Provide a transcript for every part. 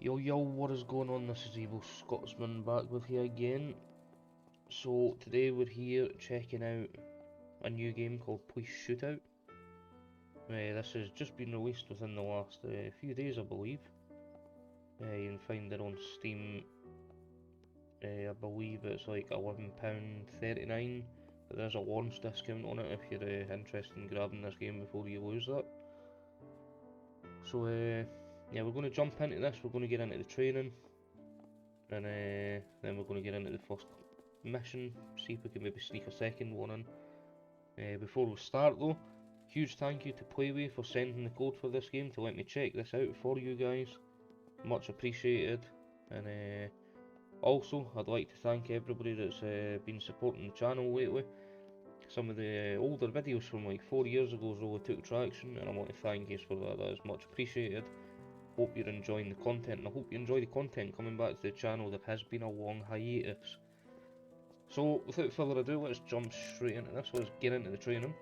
Yo yo, what is going on? This is Evil Scotsman back with you again. So today we're here checking out a new game called Police Shootout. This has just been released within the last few days, I believe. You can find it on Steam. I believe it's like £11.39, but there's a launch discount on it if you're interested in grabbing this game before you lose that. So yeah, we're going to jump into this. We're going to get into the training, and then we're going to get into the first mission, see if we can maybe sneak a second one in. Before we start though, huge thank you to Playway for sending the code for this game to let me check this out for you guys. Much appreciated. And also I'd like to thank everybody that's been supporting the channel lately. Some of the older videos from like 4 years ago really took traction, and I want to thank you for that. That is much appreciated. Hope you're enjoying the content, and I hope you enjoy the content coming back to the channel. There has been a long hiatus. So without further ado, let's jump straight into this. Let's get into the training,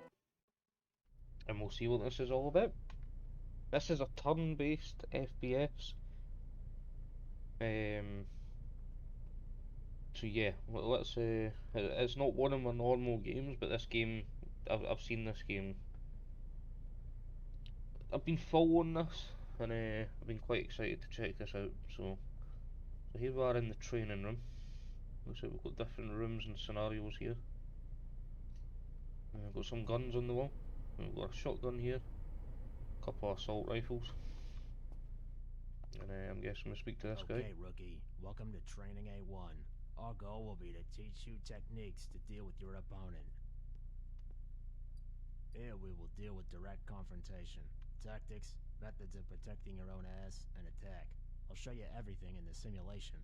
and we'll see what this is all about. This is a turn-based FPS. So yeah, let's it's not one of my normal games, but this game, I've seen this game. I've been following this, and I've been quite excited to check this out. So here we are in the training room. Looks like we've got different rooms and scenarios here. We've got some guns on the wall. We've got a shotgun here, a couple of assault rifles, and I'm guessing we'll speak to this guy. Okay, rookie. Welcome to Training A1. Our goal will be to teach you techniques to deal with your opponent. Here we will deal with direct confrontation, tactics, methods of protecting your own ass, and attack. I'll show you everything in the simulation.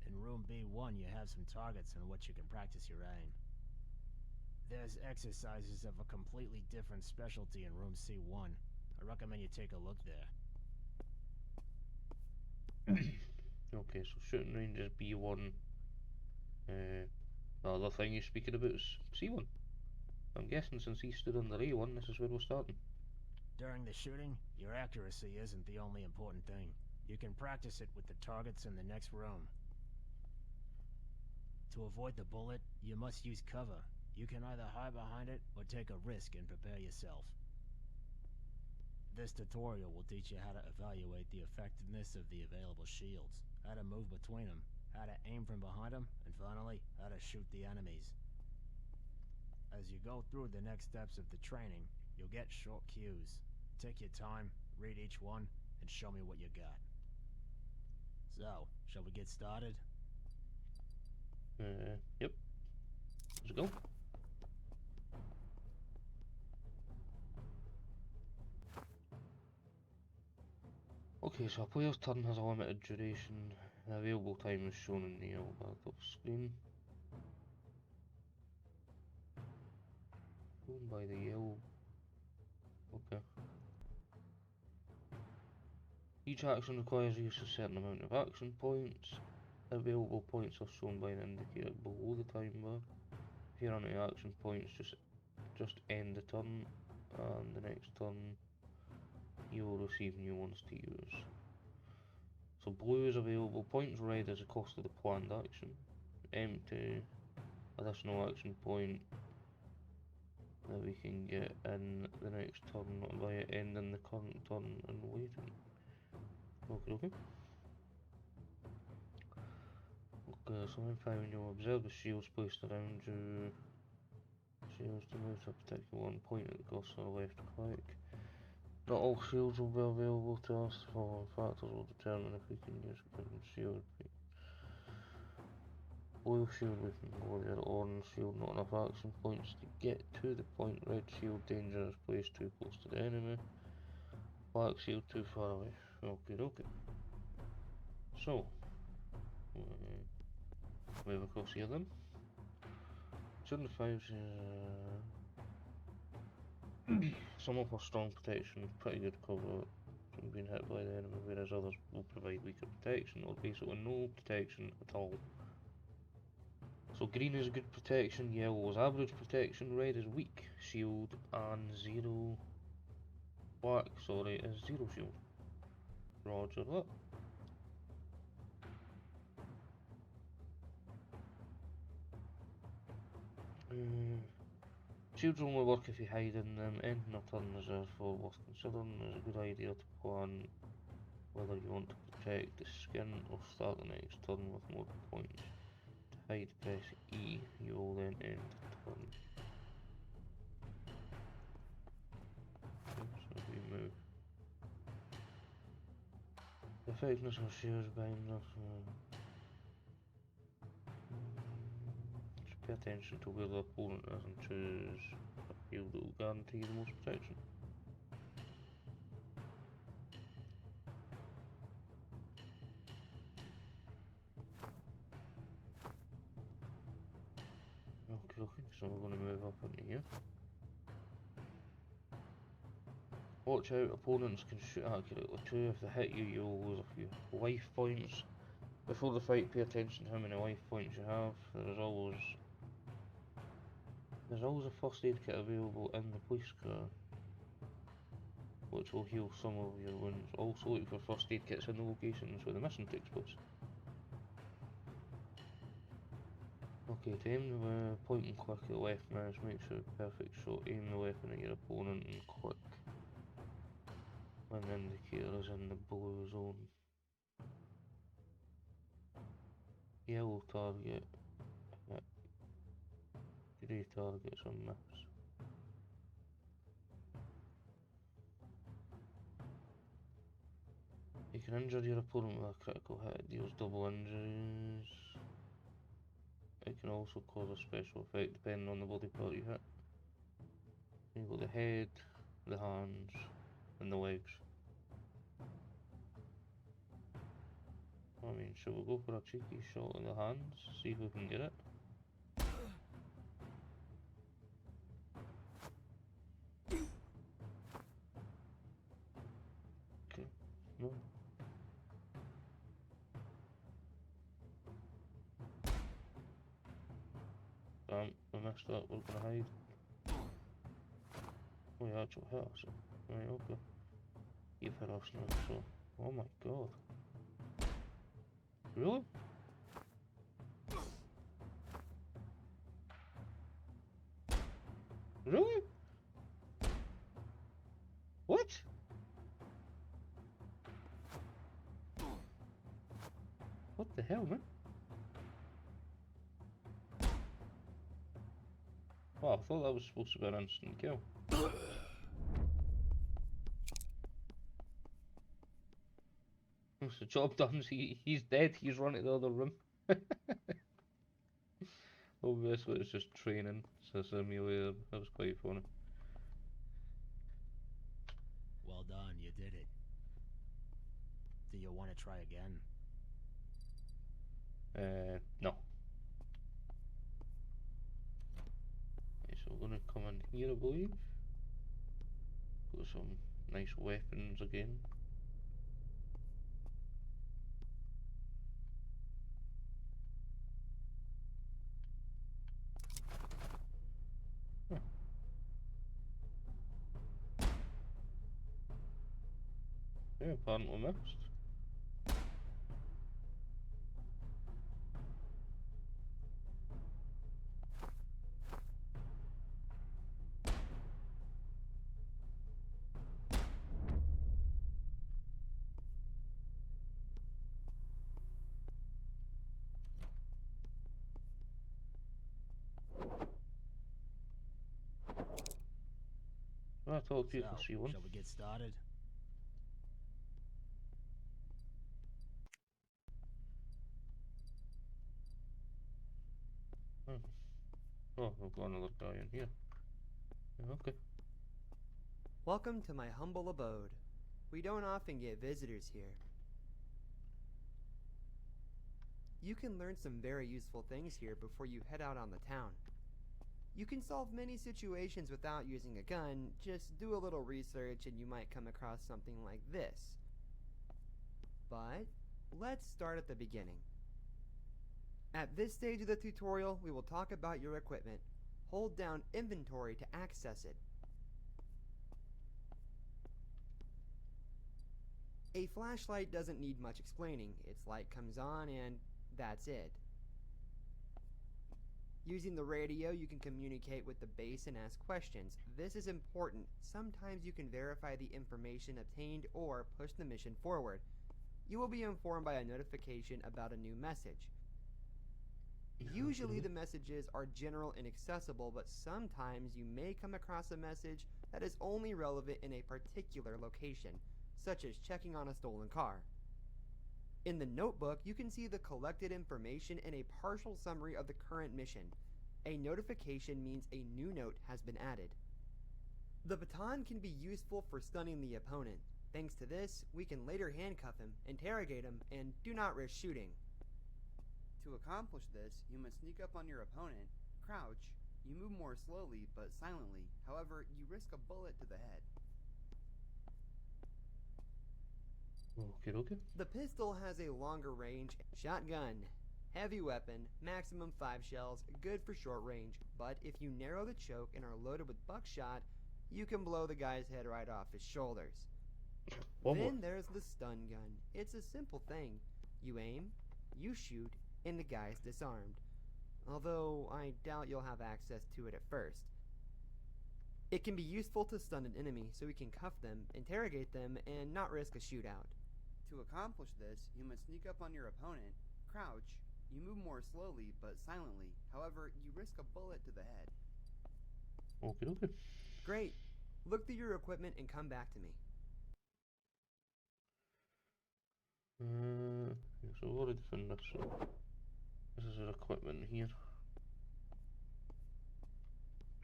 In room B1 you have some targets on which you can practice your aim. There's exercises of a completely different specialty in room C1. I recommend you take a look there. Okay, so shooting range is B1. The other thing you're speaking about is C1. I'm guessing since he stood under A1, this is where we're starting. During the shooting, your accuracy isn't the only important thing. You can practice it with the targets in the next room. To avoid the bullet, you must use cover. You can either hide behind it or take a risk and prepare yourself. This tutorial will teach you how to evaluate the effectiveness of the available shields, how to move between them, how to aim from behind them, and finally, how to shoot the enemies. As you go through the next steps of the training, you'll get short cues. Take your time, read each one, and show me what you got. So, shall we get started? Yep. Let's go. Okay, so a player's turn has a limited duration. The available time is shown in the yellow bar top screen. Shown by the yellow. Okay. Each action requires use of a certain amount of action points. Available points are shown by an indicator below the time bar. If you run out of action points, just end the turn, and the next turn you will receive new ones to use. So blue is available points, red is the cost of the planned action, empty, additional action point that we can get in the next turn by ending the current turn and waiting. Okay. Okay, so when you'll observe the shields placed around you. Shields to move to a particular one point at the cursor left click. Not all shields will be available to us. The following factors will determine if we can use a given shield. Blue shield we can go there, orange shield not enough action points to get to the point, red shield dangerous place too close to the enemy, black shield too far away. Okay. So, move across here then. 75 some offer strong protection, pretty good cover from being hit by the enemy, whereas others will provide weaker protection or basically no protection at all. So green is good protection, yellow is average protection, red is weak shield, and black is zero shield. Roger that. Shields only work if you hide in them. Ending a turn reserved for worth considering. It's a good idea to plan whether you want to protect the skin or start the next turn with more points. To hide, press E. You will then end the turn. Okay, so we move. The effectiveness of shields binder. Just pay attention to where the opponent is and choose a shield that will guarantee the most protection. Okay, so we're going to move up into here. Watch out, opponents can shoot accurately too. If they hit you, you'll lose a few life points. Before the fight, pay attention to how many life points you have. There's always a first aid kit available in the police car, which will heal some of your wounds. Also look for first aid kits in the locations where the mission takes place. Okay, to aim the point and click at the left mouse, make sure perfect shot, aim the weapon at your opponent and click when the indicator is in the blue zone. Yellow target, hit. Grey targets are miss. You can injure your opponent with a critical hit, it deals double injuries. It can also cause a special effect depending on the body part you hit. You've got the head, the hands, and the legs. I mean, shall we go for a cheeky shot at the hands, see if we can get it? Okay, no. Damn, I messed up, we're gonna hide. Oh, you actually hit us. Right, okay. You've hit us now, so... Oh my god. Really? Really? What? What the hell, man? Oh, I thought that was supposed to be an instant kill. It's the job done, he's dead, he's run to the other room. Obviously it's just training, it's a simulator, that was quite funny. Well done, you did it. Do you want to try again? No. Okay, so we're gonna come in here, I believe. Got some nice weapons again. Huh. Yeah, apparently missed. I told you to see one. Shall we get started? Oh, I've got another guy in here. Yeah, okay. Welcome to my humble abode. We don't often get visitors here. You can learn some very useful things here before you head out on the town. You can solve many situations without using a gun, just do a little research and you might come across something like this. But let's start at the beginning. At this stage of the tutorial, we will talk about your equipment. Hold down inventory to access it. A flashlight doesn't need much explaining. Its light comes on and that's it. Using the radio, you can communicate with the base and ask questions. This is important. Sometimes you can verify the information obtained or push the mission forward. You will be informed by a notification about a new message. Usually the messages are general and accessible, but sometimes you may come across a message that is only relevant in a particular location, such as checking on a stolen car. In the notebook, you can see the collected information and a partial summary of the current mission. A notification means a new note has been added. The baton can be useful for stunning the opponent. Thanks to this, we can later handcuff him, interrogate him, and do not risk shooting. To accomplish this, you must sneak up on your opponent, crouch, you move more slowly but silently, however, you risk a bullet to the head. Okay. The pistol has a longer range. Shotgun. Heavy weapon, maximum 5 shells, good for short range, but if you narrow the choke and are loaded with buckshot, you can blow the guy's head right off his shoulders. Then there's the stun gun. It's a simple thing. You aim, you shoot, and the guy's disarmed. Although I doubt you'll have access to it at first. It can be useful to stun an enemy so we can cuff them, interrogate them, and not risk a shootout. To accomplish this, you must sneak up on your opponent, crouch, you move more slowly but silently, however, you risk a bullet to the head. Okay. Great. Look through your equipment and come back to me. So we've already found this. So this is our equipment here.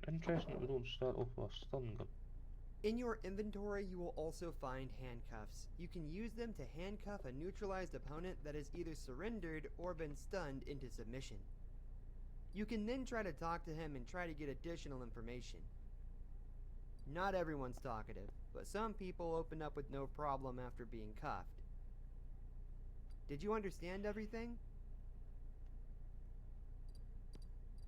Interesting that we don't start off with a stun gun. In your inventory, you will also find handcuffs. You can use them to handcuff a neutralized opponent that has either surrendered or been stunned into submission. You can then try to talk to him and try to get additional information. Not everyone's talkative, but some people open up with no problem after being cuffed. Did you understand everything?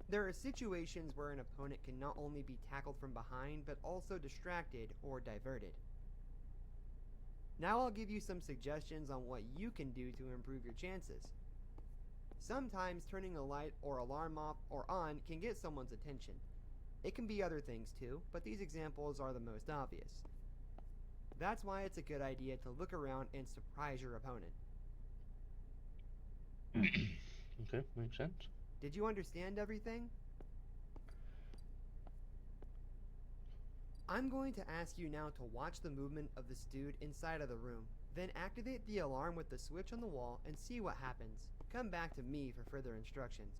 There are situations where an opponent can not only be tackled from behind, but also distracted or diverted. Now I'll give you some suggestions on what you can do to improve your chances. Sometimes turning a light or alarm off or on can get someone's attention. It can be other things too, but these examples are the most obvious. That's why it's a good idea to look around and surprise your opponent. Okay, makes sense. Did you understand everything? I'm going to ask you now to watch the movement of this dude inside of the room. Then activate the alarm with the switch on the wall and see what happens. Come back to me for further instructions.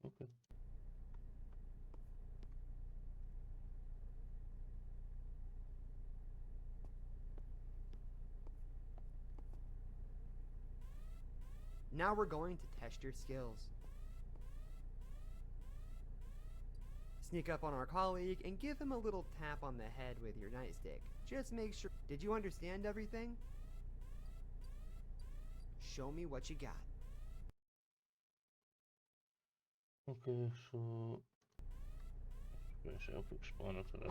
Okay. Now we're going to test your skills. Sneak up on our colleague and give him a little tap on the head with your nightstick. Just make sure. Did you understand everything? Show me what you got. Okay, so very self-explanatory.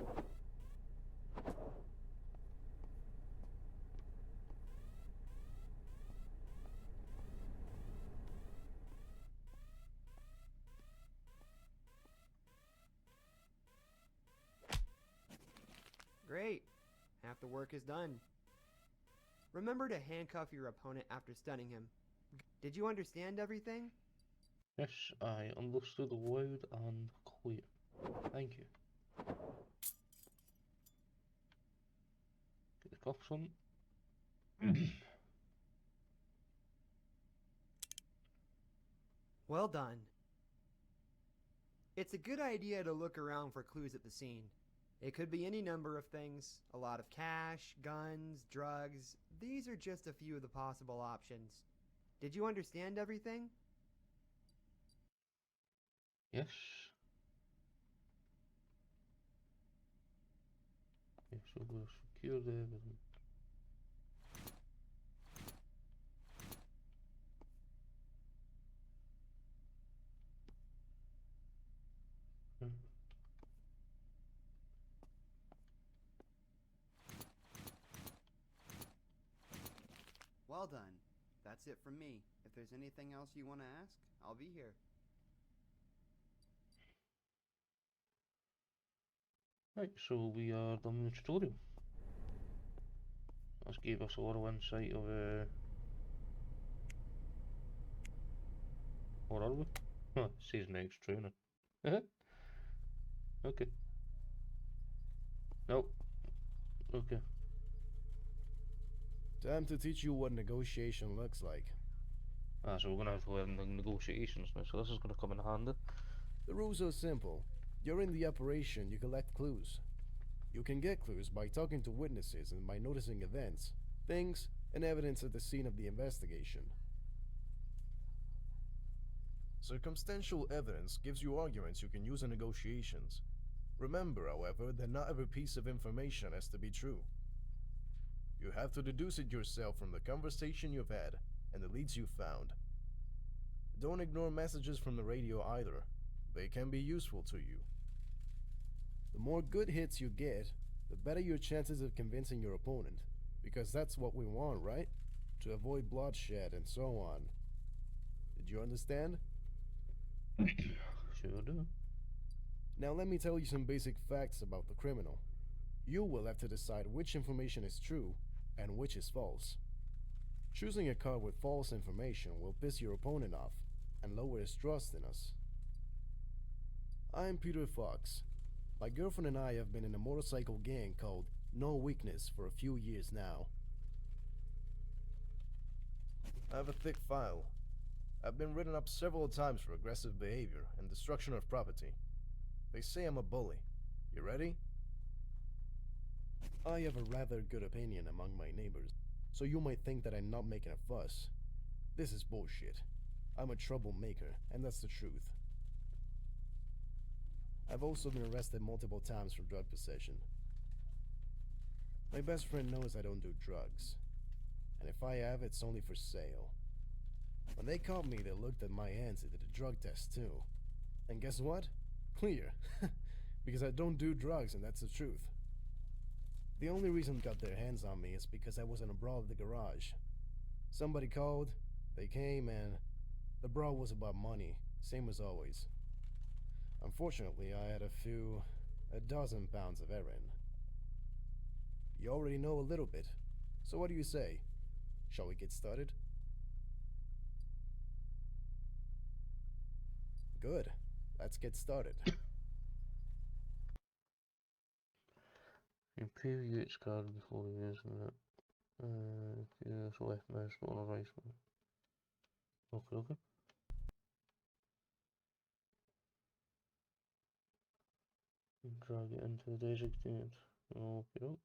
Great. Half the work is done. Remember to handcuff your opponent after stunning him. Did you understand everything? Yes, I understood loud and clear. Thank you. Get the cuffs on. Well done. It's a good idea to look around for clues at the scene. It could be any number of things, a lot of cash, guns, drugs. These are just a few of the possible options. Did you understand everything? Yes. Yes, so we'll secure the everything. Well done. That's it from me. If there's anything else you want to ask, I'll be here. Right, so we are done with the tutorial. This gave us a lot of insight of where are we? Huh, it says next training. Okay. Nope. Okay. Time to teach you what negotiation looks like. So we're gonna have to learn the negotiations now, so this is gonna come in handy. The rules are simple. During the operation, you collect clues. You can get clues by talking to witnesses and by noticing events, things, and evidence at the scene of the investigation. Circumstantial evidence gives you arguments you can use in negotiations. Remember, however, that not every piece of information has to be true. You have to deduce it yourself from the conversation you've had and the leads you've found. Don't ignore messages from the radio either. They can be useful to you. The more good hits you get, the better your chances of convincing your opponent, because that's what we want, right? To avoid bloodshed and so on. Did you understand? Sure do. Now let me tell you some basic facts about the criminal. You will have to decide which information is true and which is false. Choosing a card with false information will piss your opponent off and lower his trust in us. I'm Peter Fox. My girlfriend and I have been in a motorcycle gang called No Weakness for a few years now. I have a thick file. I've been written up several times for aggressive behavior and destruction of property. They say I'm a bully. You ready? I have a rather good opinion among my neighbors, so you might think that I'm not making a fuss. This is bullshit. I'm a troublemaker, and that's the truth. I've also been arrested multiple times for drug possession. My best friend knows I don't do drugs, and if I have, it's only for sale. When they caught me, they looked at my hands and did a drug test too. And guess what? Clear. Because I don't do drugs, and that's the truth. The only reason they got their hands on me is because I was in a brawl at the garage. Somebody called, they came, and the brawl was about money, same as always. Unfortunately, I had a dozen pounds of heroin. You already know a little bit, so what do you say? Shall we get started? Good. Let's get started. Improve its card before using it. Use left mouse or right mouse. Okay. And drag it into the designated. Okay.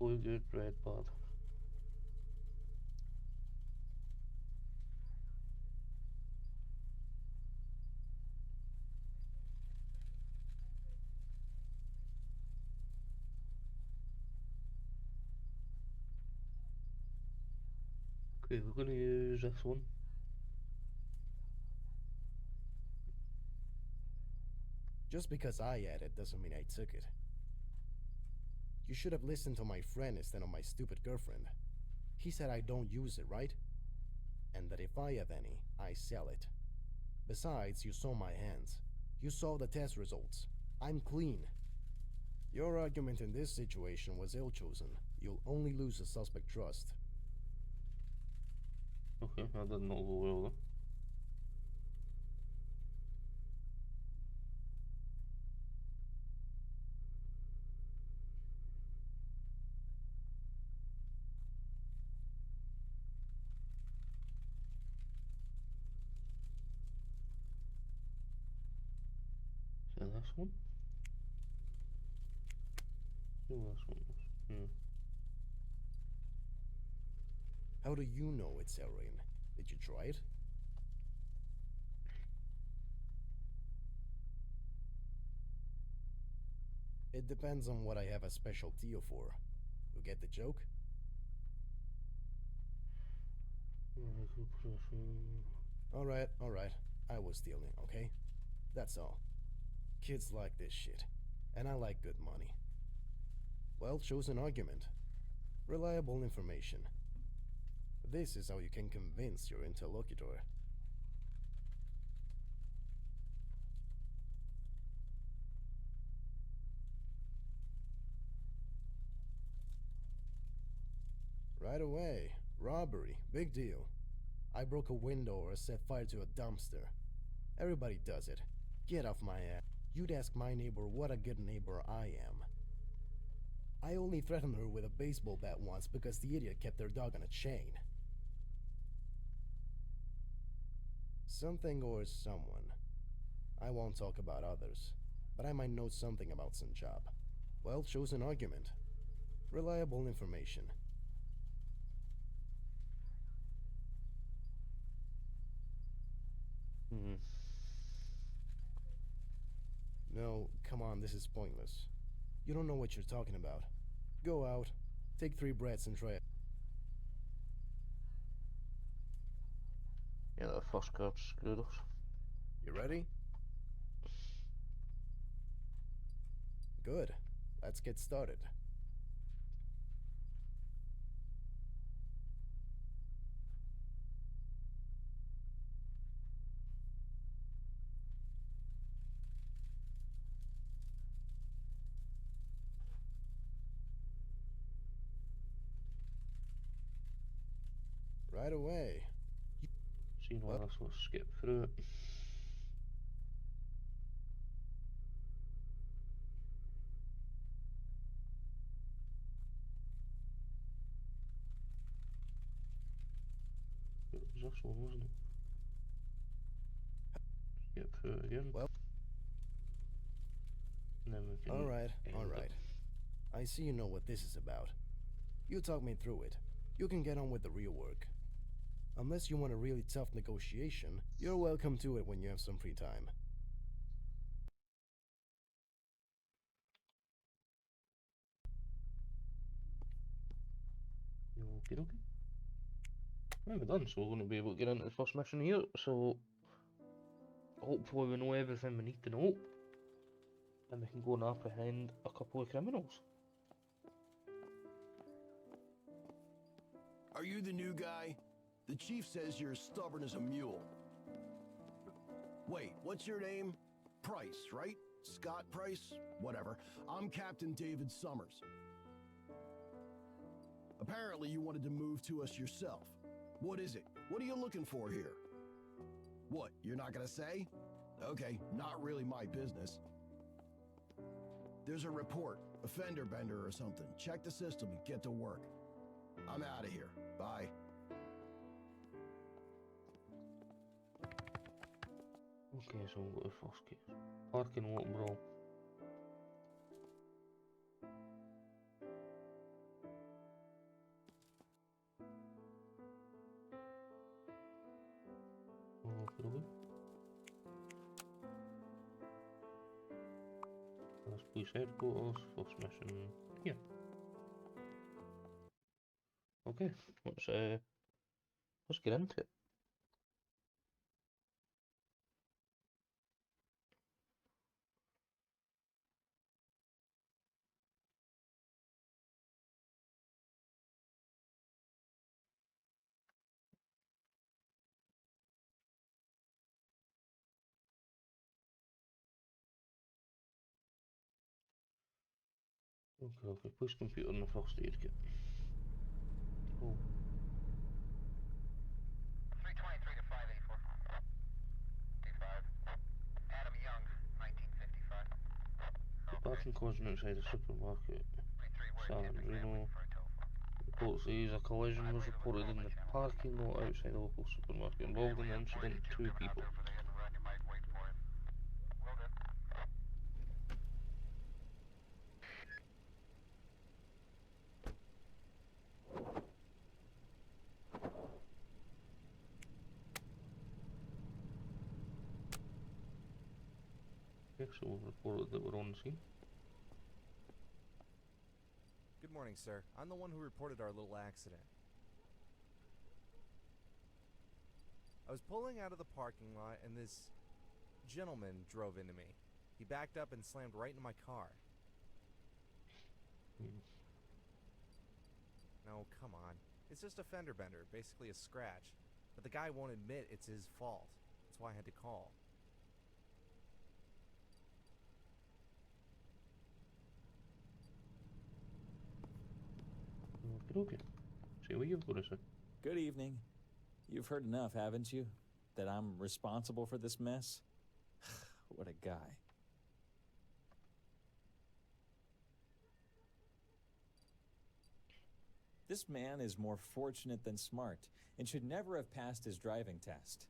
Blue good, red bad. Okay, we're going to use this one. Just because I had it doesn't mean I took it. You should have listened to my friend instead of my stupid girlfriend. He said I don't use it, right? And that if I have any, I sell it. Besides, you saw my hands. You saw the test results. I'm clean. Your argument in this situation was ill-chosen. You'll only lose the suspect trust. Okay, that did not go well then. So this one? Who this one was? How do you know it's heroin? Did you try it? It depends on what I have a special deal for. You get the joke? Alright. I was stealing, okay? That's all. Kids like this shit, and I like good money. Well chosen argument. Reliable information. This is how you can convince your interlocutor. Right away. Robbery. Big deal. I broke a window or set fire to a dumpster. Everybody does it. Get off my ass. You'd ask my neighbor what a good neighbor I am. I only threatened her with a baseball bat once because the idiot kept their dog on a chain. Something or someone. I won't talk about others, but I might know something about some job. Well chosen argument. Reliable information. No, come on, this is pointless. You don't know what you're talking about. Go out, take 3 breaths and try it. Yeah, that first card screwed us. You ready? Good. Let's get started. Right away. Seen why this was skip through it. It was this one, wasn't it? Skip through it again. Well, and then we can alright. end it. I see you know what this is about. You talk me through it. You can get on with the real work. Unless you want a really tough negotiation, you're welcome to it when you have some free time. Okie dokie. Right, we're done, so we're going to be able to get into the first mission here, so hopefully we know everything we need to know, and we can go and apprehend a couple of criminals. Are you the new guy? The chief says you're stubborn as a mule. Wait, what's your name? Price, right? Scott Price? Whatever. I'm Captain David Summers. Apparently you wanted to move to us yourself. What is it? What are you looking for here? What, you're not gonna say? Okay, not really my business. There's a report, a fender bender or something. Check the system and get to work. I'm out of here. Bye. Okay, so we'll go to the first case. Parking lot brawl. Okie dokie. That's police headquarters, first mission here. Okay, let's get into it. Okay, police computer and the first aid kit. Oh. 323 to 584. D5. Adam Young, 1955. Parking collision outside the supermarket. San Reno. Report says a collision was reported in the parking lot outside the local supermarket. Involved in the incident, 2 people. Okay, so we've reported that we're on the scene. Good morning, sir. I'm the one who reported our little accident. I was pulling out of the parking lot and this gentleman drove into me. He backed up and slammed right into my car. No, come on. It's just a fender bender, basically a scratch. But the guy won't admit it's his fault. That's why I had to call. Okay. See what you've got to say. Good evening. You've heard enough, haven't you? That I'm responsible for this mess? What a guy. This man is more fortunate than smart and should never have passed his driving test.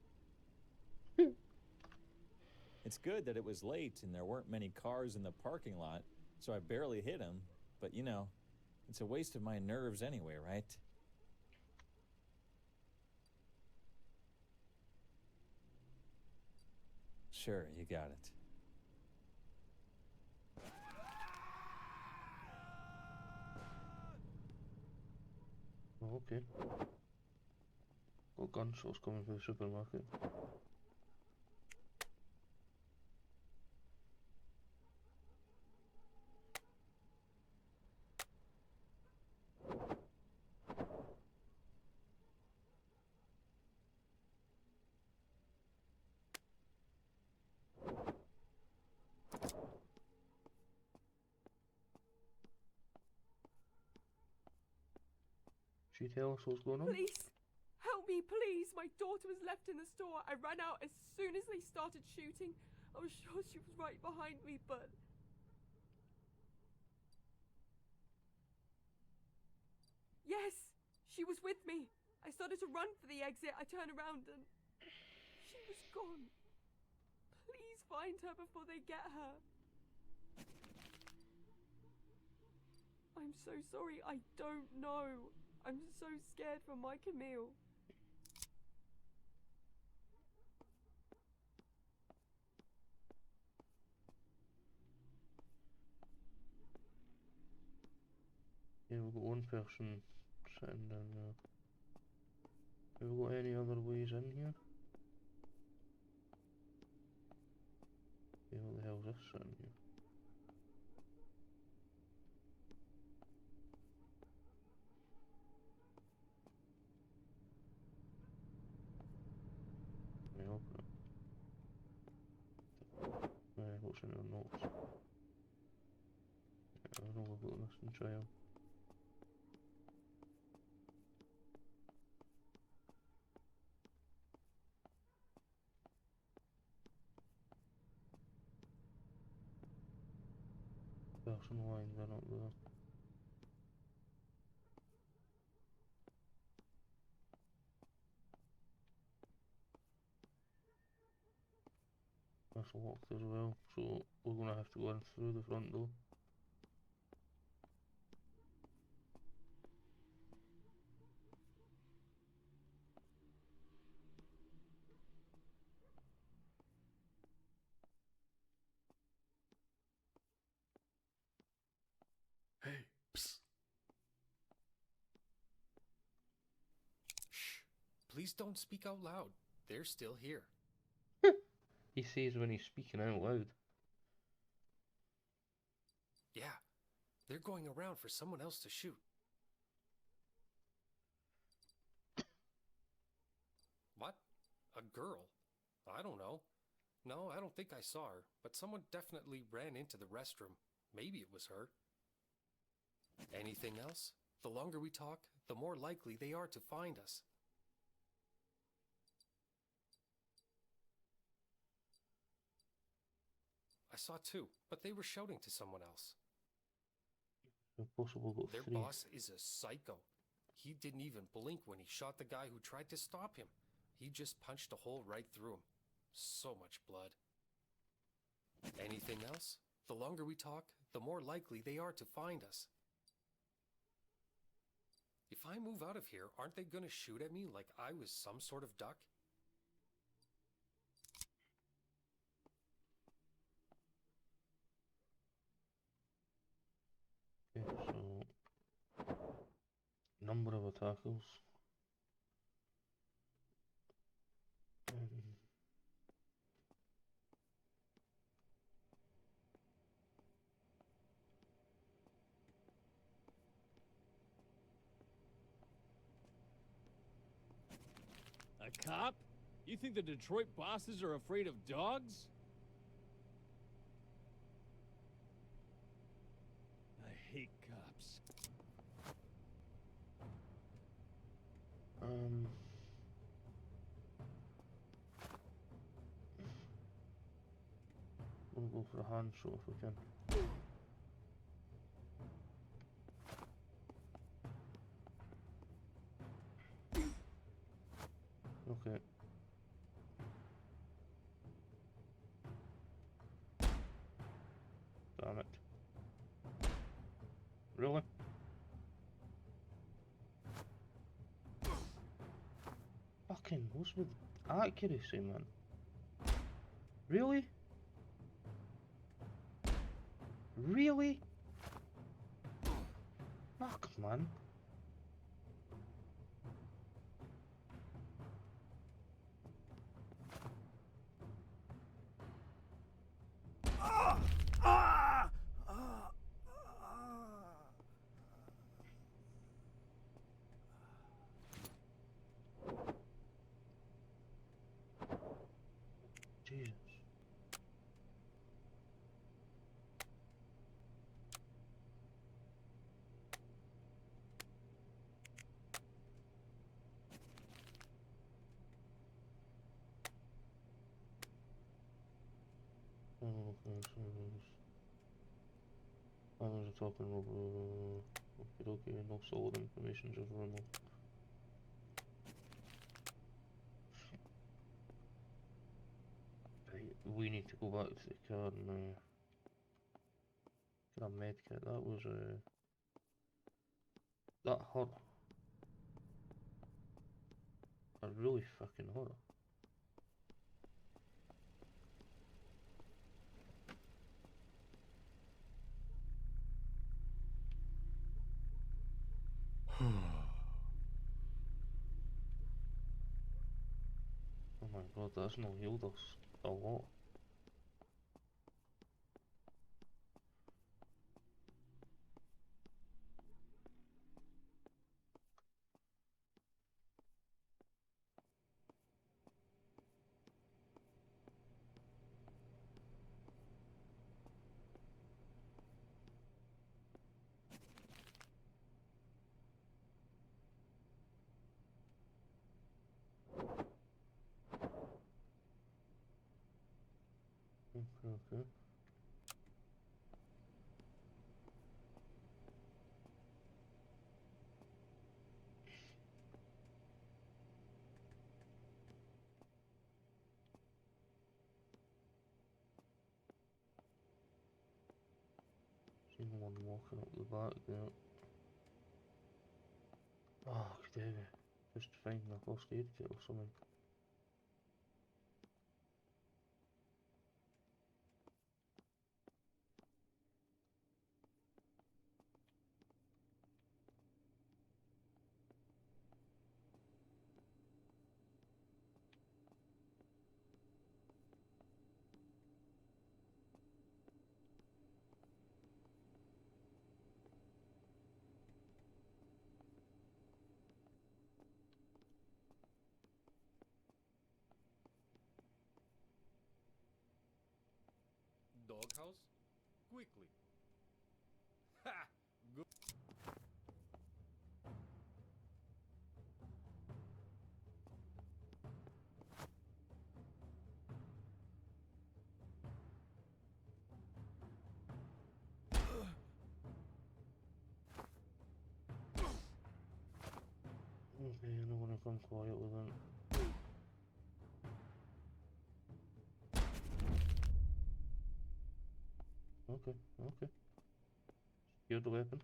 It's good that it was late and there weren't many cars in the parking lot, so I barely hit him, but you know, it's a waste of my nerves anyway, right? Sure, you got it. Okay. Got gunshots coming from the supermarket. She tell us what's going on? Please! Help me, please! My daughter was left in the store. I ran out as soon as they started shooting. I was sure she was right behind me, but... Yes! She was with me. I started to run for the exit. I turned around and... she was gone. Please find her before they get her. I'm so sorry. I don't know. I'm so scared for my Camille. Yeah, we've got one person sitting down there. Have we got any other ways in here? Yeah, what the hell's this sitting here? Yeah, okay. What's in our notes? Yeah, I know we've got this in trial. Personal lines are not there. That's locked as well, so we're gonna have to go in through the front door. Hey, psst. Shh. Please don't speak out loud. They're still here. He says when he's speaking out loud. Yeah. They're going around for someone else to shoot. What? A girl? I don't know. No, I don't think I saw her, but someone definitely ran into the restroom. Maybe it was her. Anything else? The longer we talk, the more likely they are to find us. I saw two, but they were shouting to someone else. Impossible got Their three. boss is a psycho. He didn't even blink when he shot the guy who tried to stop him. He just punched a hole right through him. So much blood. Anything else? The longer we talk, the more likely they are to find us. If I move out of here, aren't they gonna shoot at me like I was some sort of duck? Okay, so number of attackers. A cop? You think the Detroit bosses are afraid of dogs? I hate cops. We'll go for a hand shot if we can. Okay. Damn it. Really? Fucking, what's with accuracy, man? Really? Really? Fuck, man. Jesus. Others are talking over. Okay, no solid information, just rumor. Right, we need to go back to the car and get a medkit. That was that hurt. That really fucking hurt. Oh my god, that's not healed us a lot. Okay. Seen one walking up the back there. Oh, damn it. Just find my first aid kit or something. Doghouse? Quickly. Ha! Good. Okay, I don't want to come quiet with it. Okay, okay. Secure the weapon.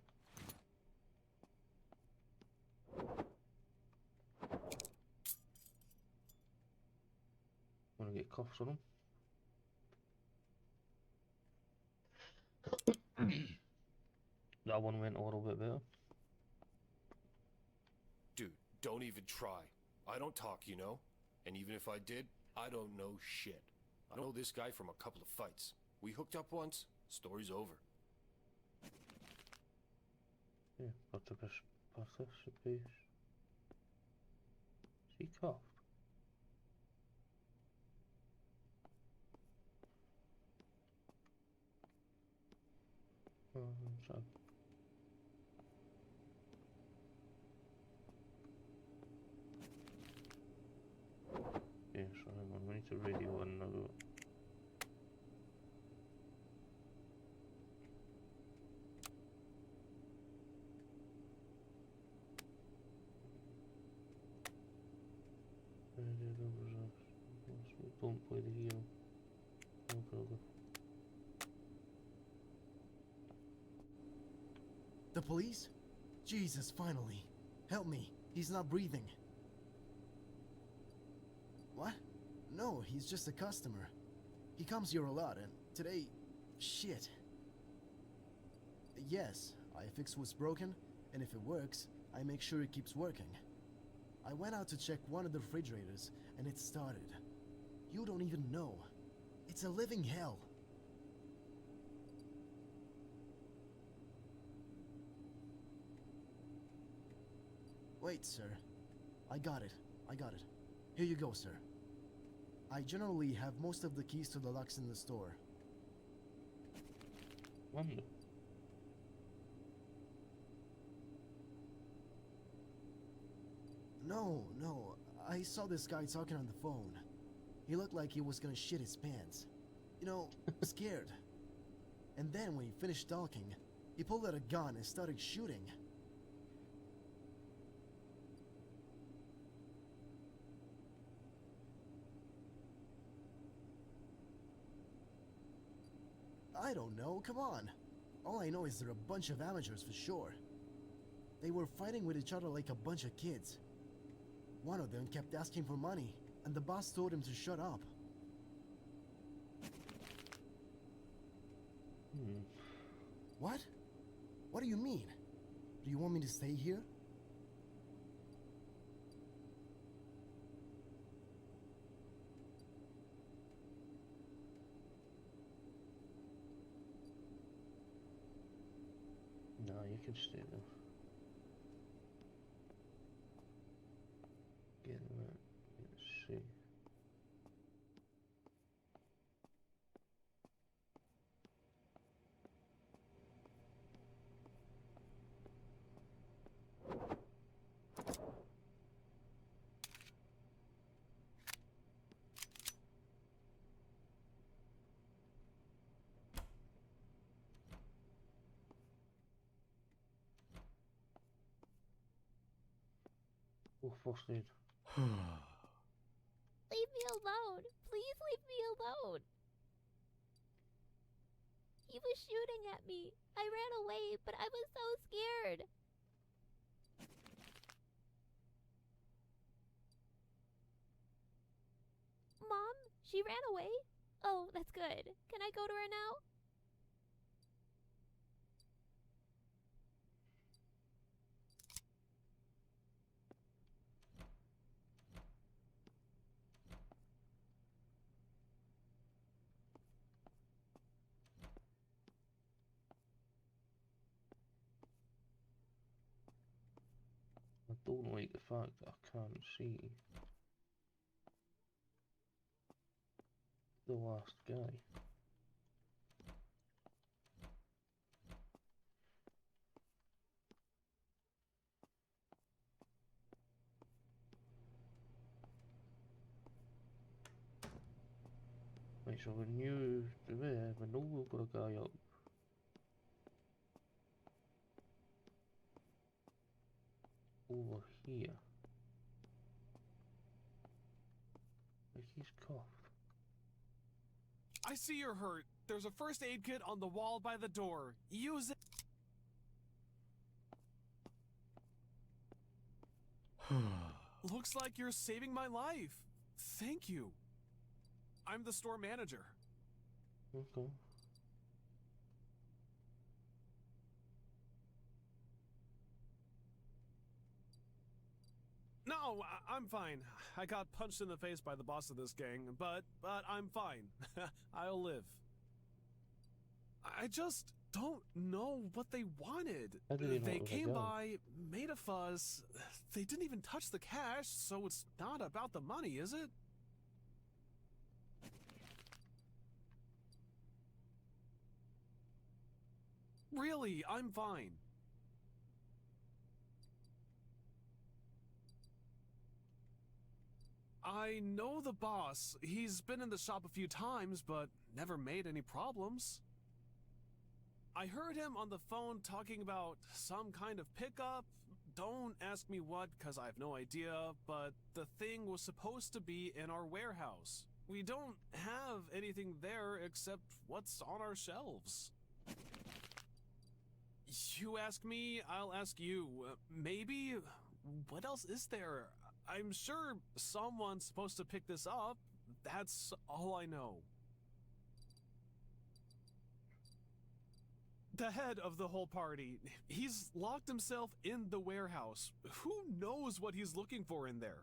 Wanna get cuffs on him? That one went a little bit better. Dude, don't even try. I don't talk, you know? And even if I did, I don't know shit. I know this guy from a couple of fights. We hooked up once, story's over. Yeah, participation. Is he cuffed? So. Okay, so hang on, we need to radio in now. Don't play the hero. No problem. The police? Jesus, finally. Help me. He's not breathing. What? No, he's just a customer. He comes here a lot, and today... shit. Yes, I fix what's broken, and if it works, I make sure it keeps working. I went out to check one of the refrigerators, and it started. You don't even know. It's a living hell. Wait, sir. I got it. Here you go, sir. I generally have most of the keys to the locks in the store. Wonderful. No. I saw this guy talking on the phone. He looked like he was gonna shit his pants. You know, scared. And then when he finished talking, he pulled out a gun and started shooting. I don't know, come on. All I know is they're a bunch of amateurs for sure. They were fighting with each other like a bunch of kids. One of them kept asking for money, and the boss told him to shut up. What? What do you mean? Do you want me to stay here? Nah, you can stay there. Get that. Let's see. Oh, first aid. Leave me alone. Please leave me alone. He was shooting at me. I ran away, but I was so scared. Mom, she ran away? Oh, that's good. Can I go to her now? I don't like the fact that I can't see the last guy. Right, so when you do it, we know we've got a guy up. Over here. Like he's coughed. I see you're hurt. There's a first aid kit on the wall by the door. Use it. Looks like you're saving my life. Thank you. I'm the store manager. Okay. No, I'm fine. I got punched in the face by the boss of this gang, but I'm fine. I'll live. I just don't know what they wanted. They came by, made a fuss. They didn't even touch the cash, so it's not about the money, is it? Really, I'm fine. I know the boss. He's been in the shop a few times, but never made any problems. I heard him on the phone talking about some kind of pickup. Don't ask me what, because I have no idea, but the thing was supposed to be in our warehouse. We don't have anything there except what's on our shelves. You ask me, I'll ask you. Maybe? What else is there? I'm sure someone's supposed to pick this up. That's all I know. The head of the whole party. He's locked himself in the warehouse. Who knows what he's looking for in there?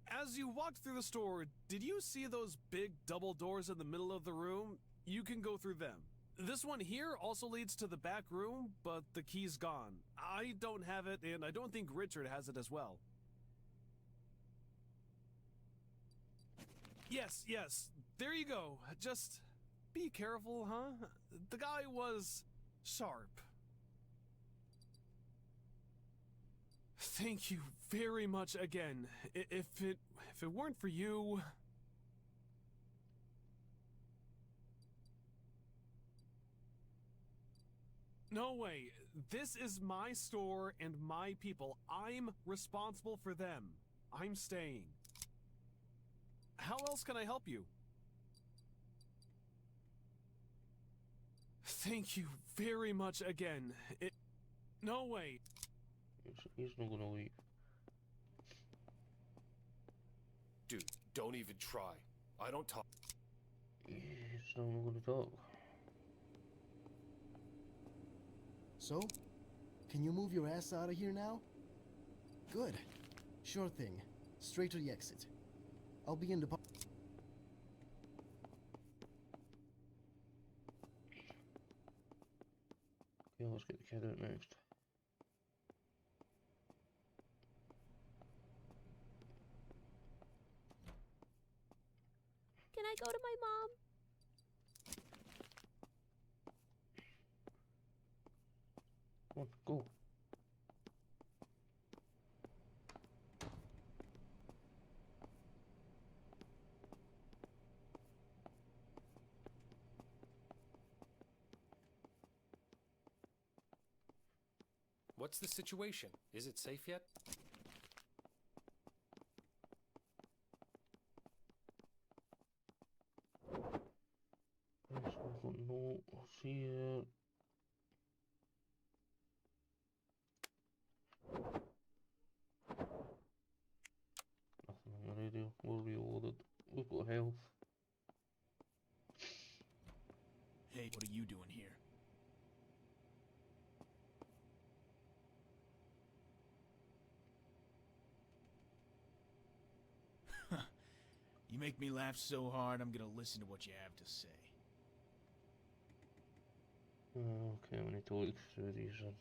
As you walked through the store, did you see those big double doors in the middle of the room? You can go through them. This one here also leads to the back room, but the key's gone. I don't have it, and I don't think Richard has it as well. Yes, there you go. Just be careful, huh? The guy was sharp. Thank you very much again. If it weren't for you... No way. This is my store and my people. I'm responsible for them. I'm staying. How else can I help you? Thank you very much again. No way. He's not gonna leave. Dude, don't even try. I don't talk. He's not gonna talk. So? Can you move your ass out of here now? Good. Sure thing. Straight to the exit. I'll be in the... Okay, let's get the kid out next. Can I go to my mom? Come on, go. What's the situation? Is it safe yet? Yes, we've got notes here. Nothing on the radio. We're reloaded. We've got health. Hey, what are you doing here? You make me laugh so hard, I'm gonna listen to what you have to say. Okay, we need to look through these then.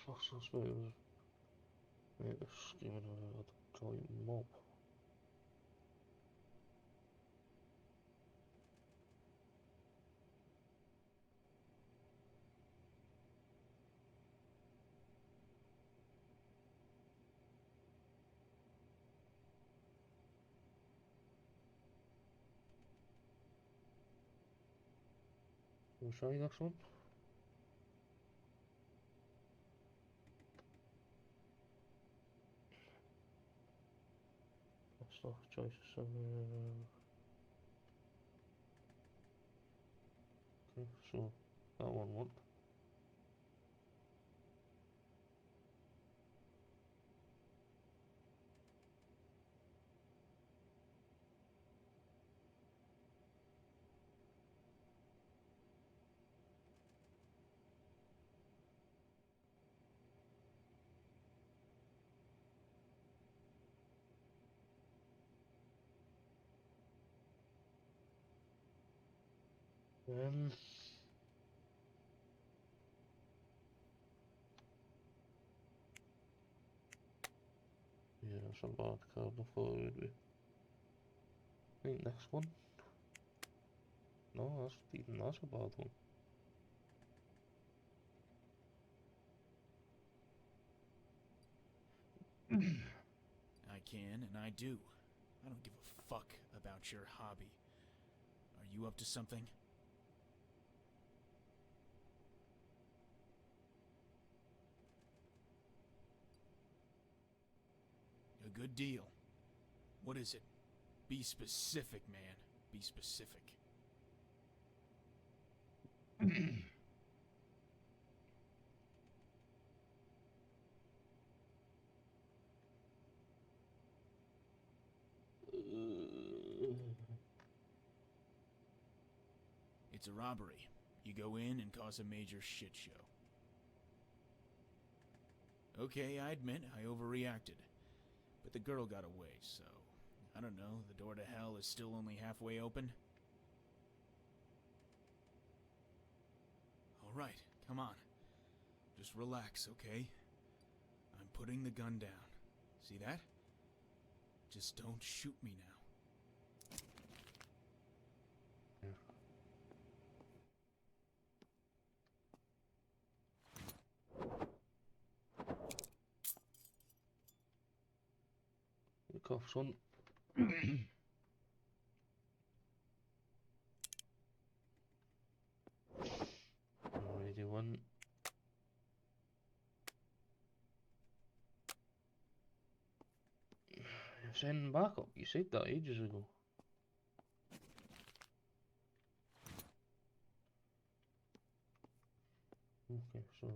First suspect was screaming about a giant mob. We'll try this one. First off, choices. Okay, so that one worked. Um, that's a bad card, I thought it would be. I think this one. No, that's a bad one. I can, and I do. I don't give a fuck about your hobby. Are you up to something? A good deal. What is it? Be specific, man. Be specific. It's a robbery. You go in and cause a major shit show. Okay, I admit I overreacted. But the girl got away, so... I don't know, the door to hell is still only halfway open? Alright, come on. Just relax, okay? I'm putting the gun down. See that? Just don't shoot me now. The cuffs on. Already one. You're sending backup. You said that ages ago. Okay, so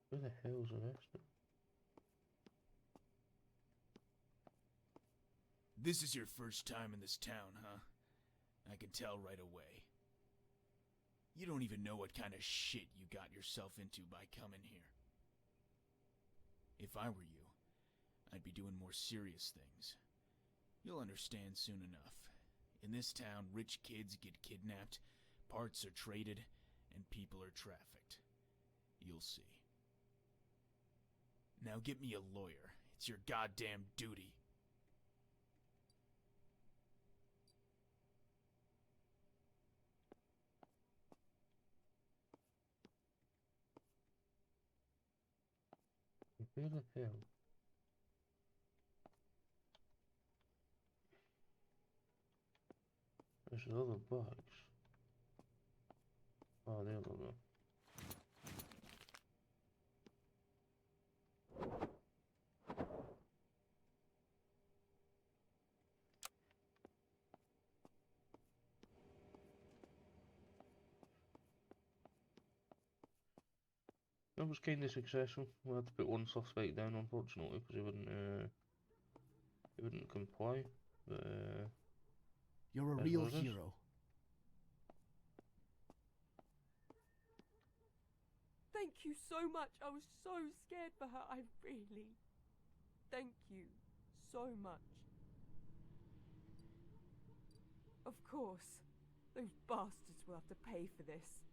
where the hell's the rest of This is your first time in this town, huh? I can tell right away. You don't even know what kind of shit you got yourself into by coming here. If I were you, I'd be doing more serious things. You'll understand soon enough. In this town, rich kids get kidnapped, parts are traded, and people are trafficked. You'll see. Now get me a lawyer. It's your goddamn duty. where the hell? There's the other bags. Oh, there we go. That was kind of successful. We had to put one suspect down, unfortunately, because he wouldn't comply. But You're a that's real what it is. hero. Thank you so much. I was so scared for her. I really... Thank you so much. Of course. Those bastards will have to pay for this.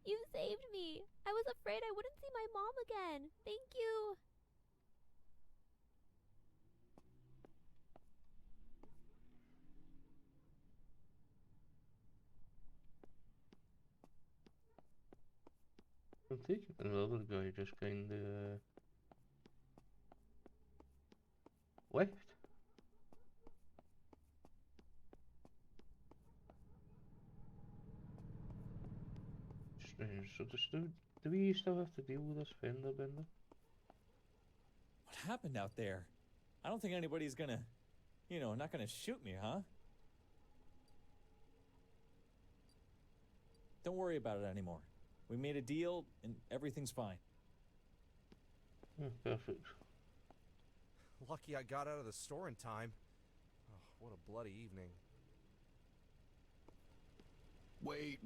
You saved me. I was afraid I wouldn't see my mom again. Thank you. I'm taking the other guy just kinda left. Strange. So do we still have to deal with this fender bender? What happened out there? I don't think anybody's gonna, not gonna shoot me, huh? Don't worry about it anymore. We made a deal, and everything's fine. Perfect. Lucky I got out of the store in time. Oh, what a bloody evening. Wait.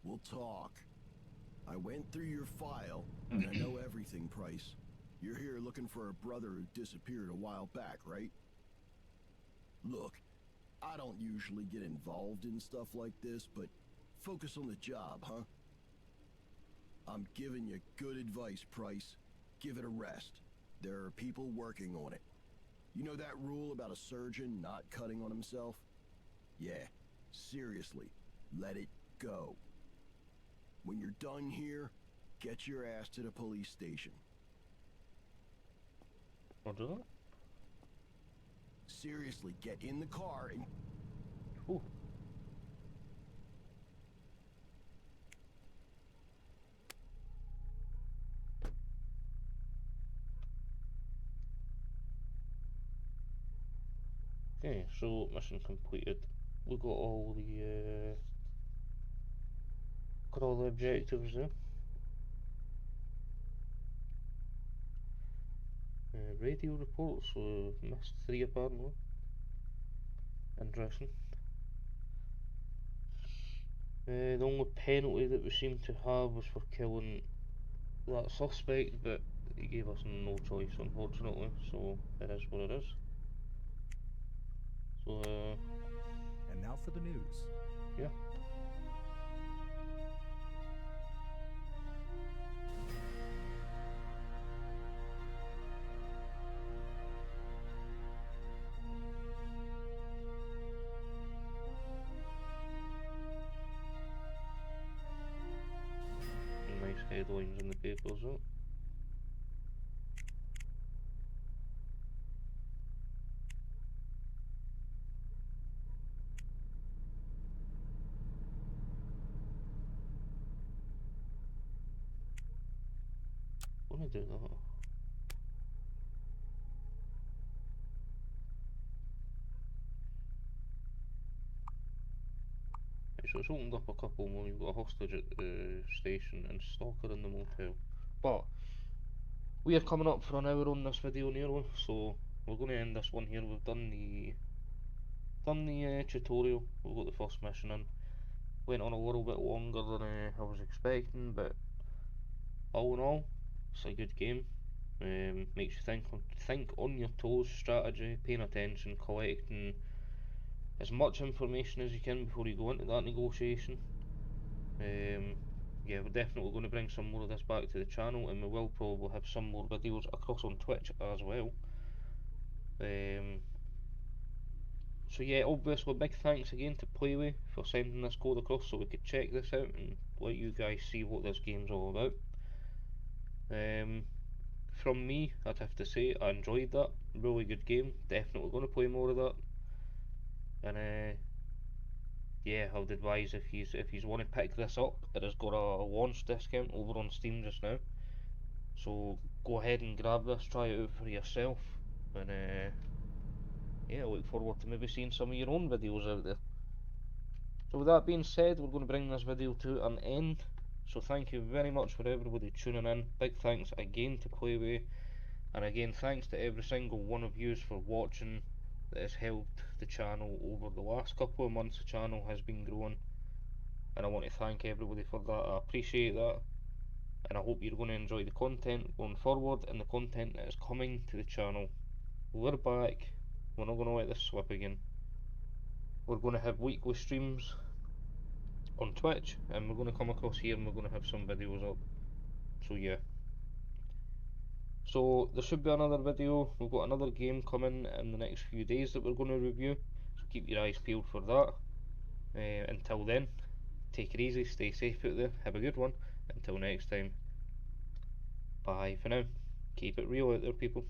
We'll talk. I went through your file, and I know everything, Price. You're here looking for a brother who disappeared a while back, right? Look, I don't usually get involved in stuff like this, but focus on the job, huh? I'm giving you good advice, Price. Give it a rest. There are people working on it. You know that rule about a surgeon not cutting on himself? Yeah, seriously, let it go. When you're done here, get your ass to the police station. I'll do that. Seriously, get in the car and... Ooh. Okay, so mission completed. We got all the objectives there. Radio reports, so missed 3 apparently. Interesting. The only penalty that we seem to have was for killing that suspect, but he gave us no choice, unfortunately, so it is what it is. So, and now for the news. Yeah. Nice headlines in the papers, though. I want to do that. So it's opened up a couple more. You've got a hostage at the station and stalker in the motel. But we are coming up for an hour on this video nearly, so we're going to end this one here. We've done the tutorial. We've got the first mission in. Went on a little bit longer than I was expecting, but all in all, it's a good game. Makes you think on your toes, strategy, paying attention, collecting as much information as you can before you go into that negotiation. Yeah, we're definitely going to bring some more of this back to the channel, and we will probably have some more videos across on Twitch as well. So yeah, obviously big thanks again to Playway for sending this code across so we could check this out and let you guys see what this game's all about. From me, I'd have to say I enjoyed that. Really good game. Definitely going to play more of that. And yeah, I would advise if you want to pick this up, it has got a launch discount over on Steam just now. So go ahead and grab this, try it out for yourself, and yeah, I look forward to maybe seeing some of your own videos out there. So with that being said, we're going to bring this video to an end. So thank you very much for everybody tuning in. Big thanks again to Playway, and again thanks to every single one of you for watching. That has helped the channel over the last couple of months. The channel has been growing, and I want to thank everybody for that. I appreciate that, and I hope you're going to enjoy the content going forward and the content that is coming to the channel. We're back. We're not going to let this slip again. We're going to have weekly streams on Twitch, and we're going to come across here and we're going to have some videos up. So yeah. So there should be another video. We've got another game coming in the next few days that we're going to review, so keep your eyes peeled for that. Until then, take it easy, stay safe out there, have a good one. Until next time, bye for now. Keep it real out there, people.